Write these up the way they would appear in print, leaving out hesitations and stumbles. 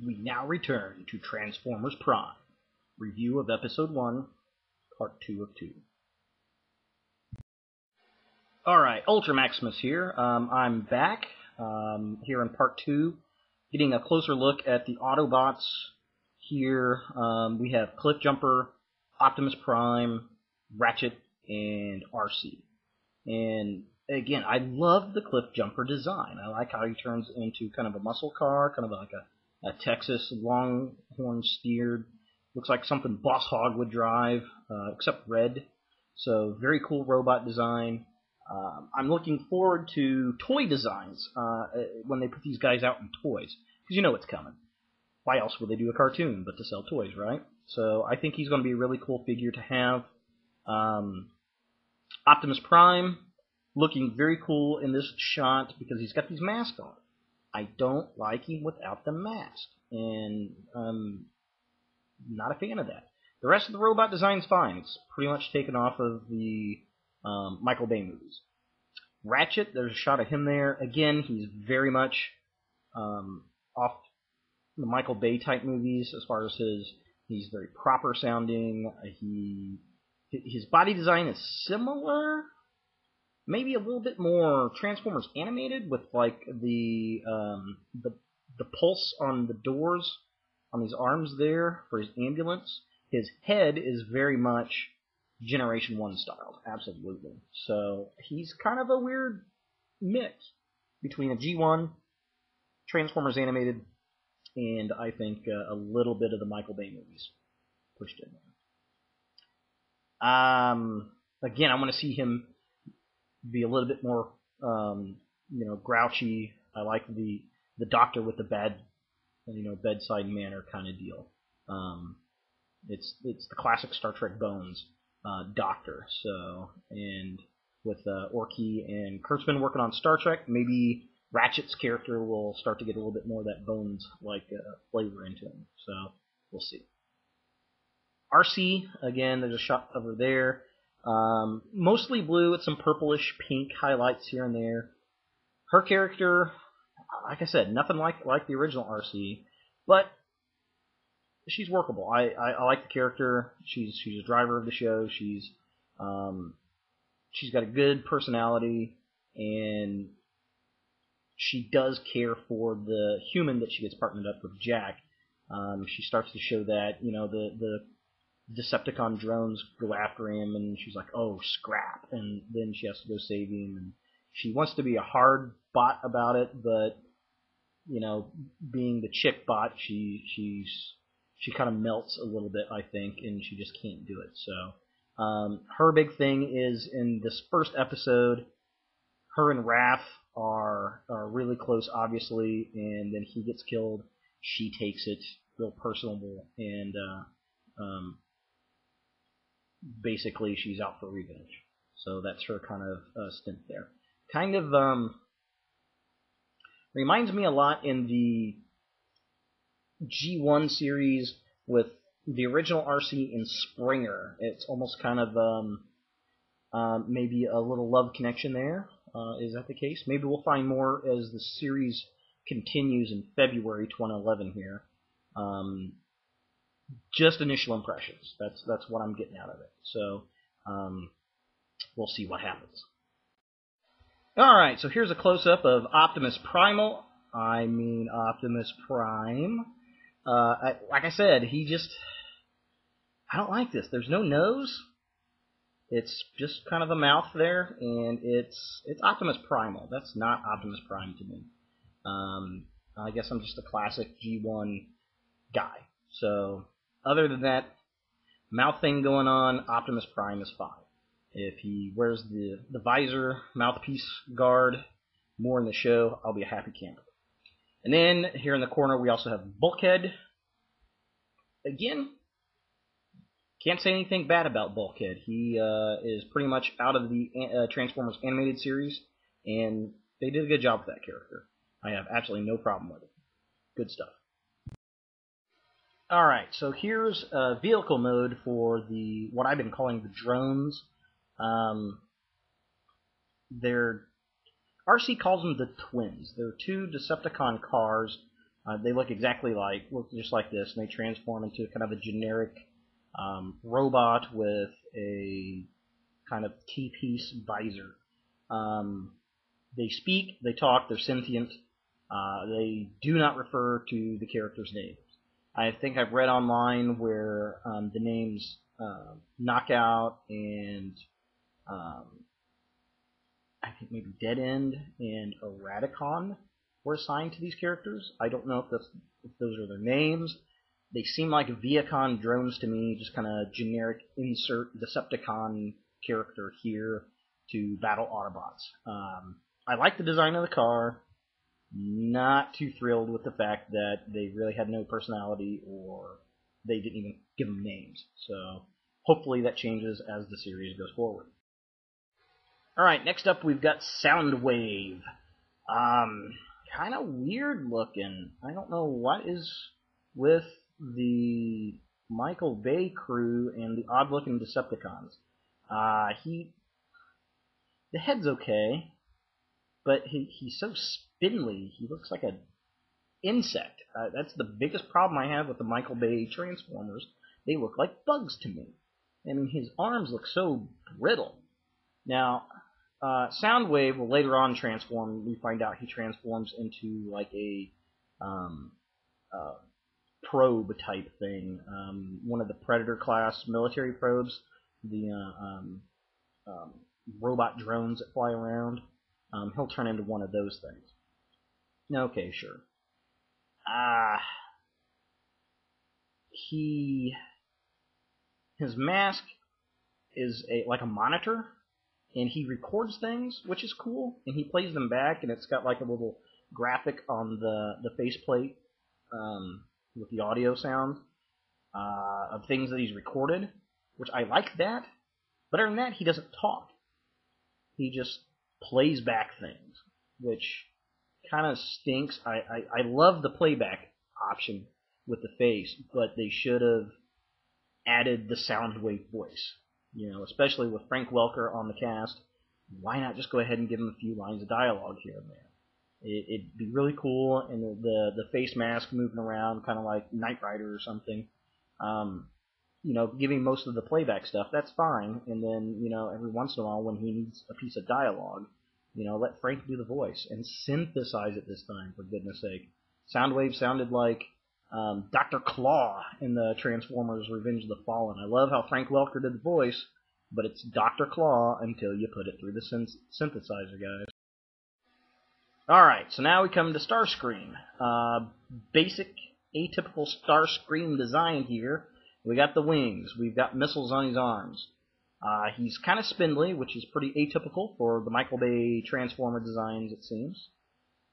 We now return to Transformers Prime, review of Episode 1, Part 2 of 2. Alright, Ultra Maximus here. I'm back here in Part 2, getting a closer look at the Autobots here. We have Cliffjumper, Optimus Prime, Ratchet, and RC. And again, I love the Cliffjumper design. I like how he turns into kind of a muscle car, kind of like a Texas Longhorn steered. Looks like something Boss Hogg would drive, except red. So very cool robot design. I'm looking forward to toy designs when they put these guys out in toys, because you know it's coming. Why else would they do a cartoon but to sell toys, right? So I think he's going to be a really cool figure to have. Optimus Prime, looking very cool in this shot because he's got these masks on. I don't like him without the mask, and I'm not a fan of that. The rest of the robot design's fine. It's pretty much taken off of the Michael Bay movies. Ratchet, there's a shot of him there. Again, he's very much off the Michael Bay type movies as far as he's very proper sounding. His body design is similar, maybe a little bit more Transformers animated with like the pulse on the doors on his arms there for his ambulance. His head is very much Generation 1 styled, absolutely. So he's kind of a weird mix between a G1, Transformers animated, and I think a little bit of the Michael Bay movies pushed in there. Again, I want to see him be a little bit more, grouchy. I like the doctor with the bad, bedside manner kind of deal. It's the classic Star Trek Bones doctor. So, and with Orky and Kurtzman working on Star Trek, maybe Ratchet's character will start to get a little bit more of that Bones-like flavor into him. So we'll see. RC, again, there's a shot over there. Mostly blue with some purplish pink highlights here and there. Her character, like I said, nothing like the original RC, but she's workable. I like the character. She's a driver of the show. She's got a good personality, and she does care for the human that she gets partnered up with, Jack. She starts to show that, the Decepticon drones go after him, and she's like, oh, scrap, and then she has to go save him, and she wants to be a hard bot about it, but, being the chick bot, she kind of melts a little bit, I think, and she just can't do it. So her big thing is in this first episode, her and Raph are really close, obviously, and then he gets killed. She takes it real personable, and basically she's out for revenge. So that's her kind of stint there. Kind of reminds me a lot in the G1 series with the original RC and Springer. It's almost kind of maybe a little love connection there. Is that the case? Maybe we'll find more as the series continues in February 2011 here. Just initial impressions. That's what I'm getting out of it. So we'll see what happens. Alright, so here's a close-up of Optimus Primal. Optimus Prime. Like I said, I don't like this. There's no nose. It's just kind of a mouth there, and it's Optimus Primal. That's not Optimus Prime to me. I guess I'm just a classic G1 guy. So, other than that mouth thing going on, Optimus Prime is fine. If he wears the visor, mouthpiece guard more in the show, I'll be a happy camper. And then, here in the corner, we also have Bulkhead. Again, can't say anything bad about Bulkhead. He is pretty much out of the Transformers animated series, and they did a good job with that character. I have absolutely no problem with it. Good stuff. Alright, so here's vehicle mode for what I've been calling the drones. RC calls them the twins. They're two Decepticon cars They look exactly look just like this, and they transform into kind of a generic robot with a kind of T-piece visor. They speak, they talk, they're sentient. They do not refer to the characters' names. I think I've read online where the names Knockout and I think maybe Dead End and Eradicon were assigned to these characters. I don't know if those are their names. They seem like Viacon drones to me, just kind of generic insert Decepticon character here to battle Autobots. I like the design of the car. Not too thrilled with the fact that they really had no personality, or they didn't even give them names. So hopefully that changes as the series goes forward. Alright, next up we've got Soundwave. Kind of weird looking. I don't know what is with the Michael Bay crew and the odd looking Decepticons. The head's okay, but he's so spindly. He looks like an insect. That's the biggest problem I have with the Michael Bay Transformers. They look like bugs to me. I mean, his arms look so brittle. Now, Soundwave will later on transform. We find out he transforms into like a probe type thing. One of the Predator class military probes. The robot drones that fly around. He'll turn into one of those things. Okay, sure. His mask is like a monitor, and he records things, which is cool, and he plays them back, and it's got like a little graphic on the faceplate with the audio sound of things that he's recorded, which I like that. But other than that, he doesn't talk. He just plays back things, which kind of stinks. I love the playback option with the face, but they should have added the Soundwave voice. You know, especially with Frank Welker on the cast, why not just go ahead and give him a few lines of dialogue here and there? It'd be really cool, and the face mask moving around, kind of like Knight Rider or something. Giving most of the playback stuff, that's fine. And then, every once in a while when he needs a piece of dialogue, let Frank do the voice and synthesize it this time, for goodness sake. Soundwave sounded like Dr. Claw in the Transformers Revenge of the Fallen. I love how Frank Welker did the voice, but it's Dr. Claw until you put it through the synthesizer, guys. Alright, so now we come to Starscream. Basic, atypical Starscream design here. We got the wings. We've got missiles on his arms. He's kind of spindly, which is pretty atypical for the Michael Bay Transformer designs, it seems.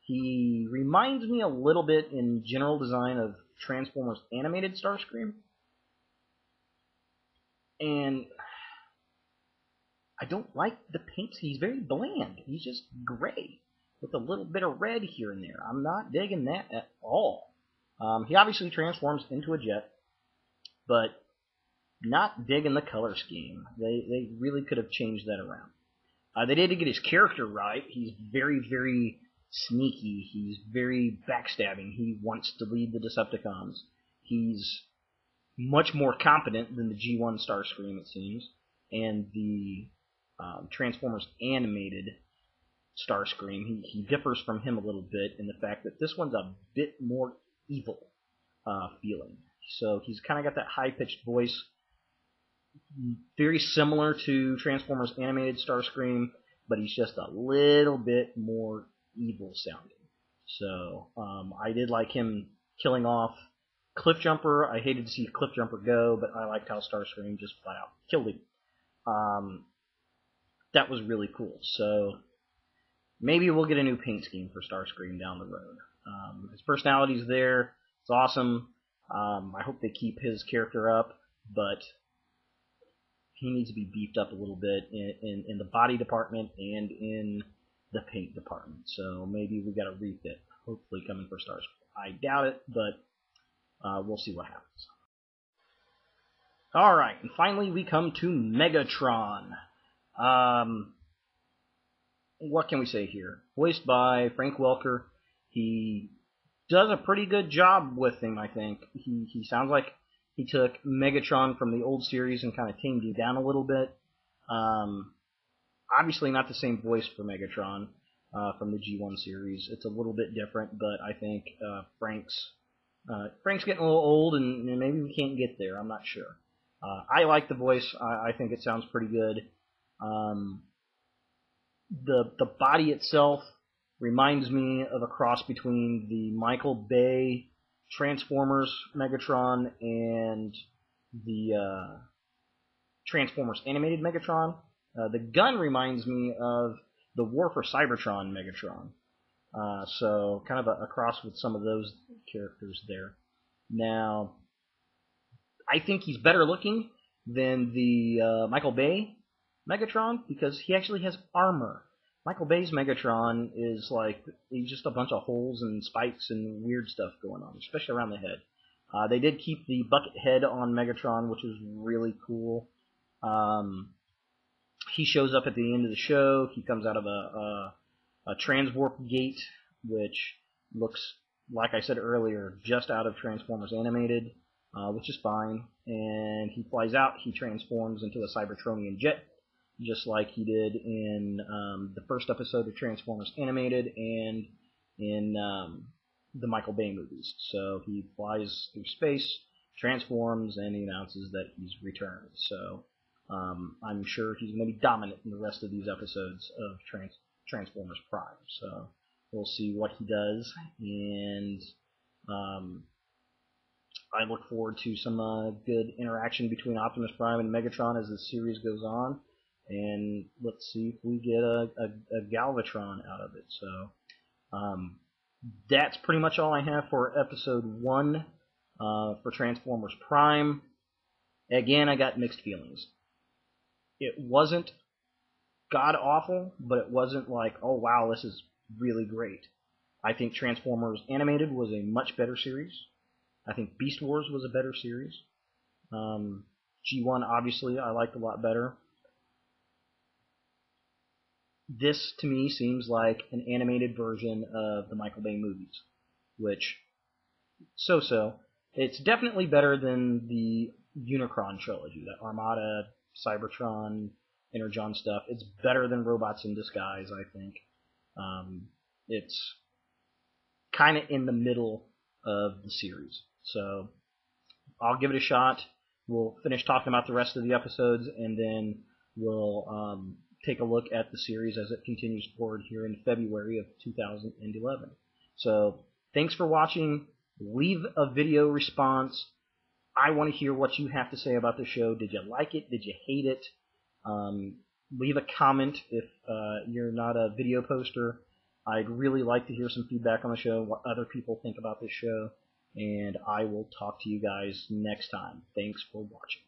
He reminds me a little bit in general design of Transformers animated Starscream. And I don't like the paint. He's very bland. He's just gray with a little bit of red here and there. I'm not digging that at all. He obviously transforms into a jet, but not digging the color scheme. They really could have changed that around. They did get his character right. He's very, very sneaky. He's very backstabbing. He wants to lead the Decepticons. He's much more competent than the G1 Starscream, it seems, and the Transformers animated Starscream. He differs from him a little bit in the fact that this one's a bit more evil feeling. So he's kind of got that high-pitched voice, very similar to Transformers animated Starscream, but he's just a little bit more evil sounding. So I did like him killing off Cliffjumper. I hated to see Cliffjumper go, but I liked how Starscream just flat out killed him. That was really cool. So maybe we'll get a new paint scheme for Starscream down the road. His personality's there. It's awesome. I hope they keep his character up, but he needs to be beefed up a little bit in the body department and in the paint department. So maybe we got a refit, hopefully coming for Starscream. I doubt it, but we'll see what happens. Alright, and finally we come to Megatron. What can we say here? Voiced by Frank Welker. He does a pretty good job with him, I think. He sounds like he took Megatron from the old series and kind of tamed him down a little bit. Obviously not the same voice for Megatron from the G1 series. It's a little bit different, but I think Frank's getting a little old, and maybe we can't get there. I'm not sure. I like the voice. I think it sounds pretty good. The body itself reminds me of a cross between the Michael Bay Transformers Megatron and the Transformers animated Megatron. The gun reminds me of the War for Cybertron Megatron. So kind of a cross with some of those characters there. Now, I think he's better looking than the Michael Bay Megatron because he actually has armor. Michael Bay's Megatron is like he's just a bunch of holes and spikes and weird stuff going on, especially around the head. They did keep the bucket head on Megatron, which is really cool. He shows up at the end of the show. He comes out of a transwarp gate, which looks, like I said earlier, just out of Transformers Animated, which is fine. And he flies out. He transforms into a Cybertronian jet, just like he did in the first episode of Transformers Animated and in the Michael Bay movies. So he flies through space, transforms, and he announces that he's returned. So I'm sure he's going to be dominant in the rest of these episodes of Transformers Prime. So we'll see what he does, and I look forward to some good interaction between Optimus Prime and Megatron as the series goes on. And let's see if we get a Galvatron out of it. So that's pretty much all I have for episode 1 for Transformers Prime. Again, I got mixed feelings. It wasn't god-awful, but it wasn't like, oh wow, this is really great. I think Transformers Animated was a much better series. I think Beast Wars was a better series. G1, obviously, I liked a lot better. This, to me, seems like an animated version of the Michael Bay movies, which, so-so. It's definitely better than the Unicron trilogy, the Armada, Cybertron, Energon stuff. It's better than Robots in Disguise, I think. It's kind of in the middle of the series. So I'll give it a shot. We'll finish talking about the rest of the episodes, and then we'll take a look at the series as it continues forward here in February of 2011. So thanks for watching. Leave a video response. I want to hear what you have to say about the show. Did you like it? Did you hate it? Leave a comment if you're not a video poster. I'd really like to hear some feedback on the show, what other people think about this show, and I will talk to you guys next time. Thanks for watching.